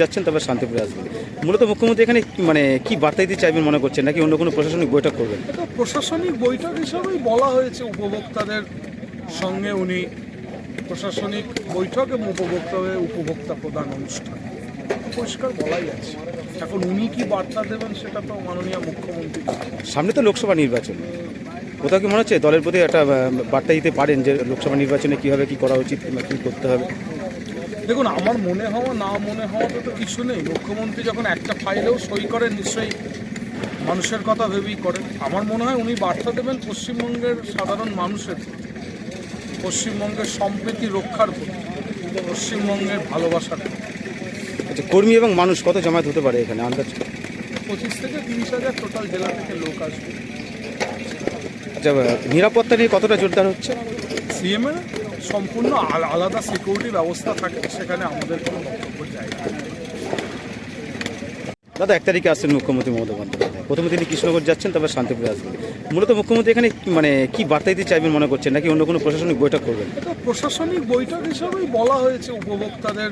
যাচ্ছেন তারপর শান্তিপুরে আসবেন। মূলত মুখ্যমন্ত্রী এখানে মানে কি বার্তা দিতে চাইবেন মনে করছেন, নাকি অন্য কোনো প্রশাসনিক বৈঠক করবেন? এটা প্রশাসনিক বৈঠক হিসাবেই বলা হয়েছে। উপভোক্তাদের সঙ্গে উনি প্রশাসনিক বৈঠক এবং উপভোক্তা প্রদান অনুষ্ঠান পরিষ্কার বলাই আছে। এখন উনি কি বার্তা দেবেন সেটা তো মাননীয় মুখ্যমন্ত্রী। সামনে তো লোকসভা নির্বাচন, কোথাও কি মনে হচ্ছে দলের প্রতি একটা বার্তা দিতে পারেন যে লোকসভা নির্বাচনে কীভাবে কী করা উচিত কিংবা কী করতে হবে? দেখুন, আমার মনে হওয়া না মনে হওয়াতে তো কিছু নেই। মুখ্যমন্ত্রী যখন একটা ফাইলেও সই করেন নিশ্চয়ই মানুষের কথা ভেবেই করেন। আমার মনে হয় উনি বার্তা দেবেন পশ্চিমবঙ্গের সাধারণ মানুষের প্রতি, পশ্চিমবঙ্গের সম্প্রীতি রক্ষার প্রতি, পশ্চিমবঙ্গের ভালোবাসার প্রতি। আচ্ছা, কর্মী এবং মানুষ কত জমায়েত হতে পারে এখানে আন্দাজ? 25 থেকে 30,000 টোটাল জেলা থেকে লোক আসবে। আচ্ছা, নিরাপত্তা নিয়ে কতটা জোরদার হচ্ছে? সিএম এর সম্পূর্ণ আলাদা সিকিউরিটি ব্যবস্থা থাকে, সেখানে আমাদের কোনো বক্তব্য জায়গা নেই। দাদা, 1 তারিখে আসছেন মুখ্যমন্ত্রী মমতা বন্দ্যোপাধ্যায়। প্রথমে তিনি কৃষ্ণনগর যাচ্ছেন তারপর শান্তিপুরে আসবেন। মূলত মুখ্যমন্ত্রী এখানে মানে কি বার্তা দিতে চাইবেন মনে করছেন, নাকি অন্য কোনো প্রশাসনিক বৈঠক করবেন? এটা প্রশাসনিক বৈঠক হিসাবেই বলা হয়েছে। উপভোক্তাদের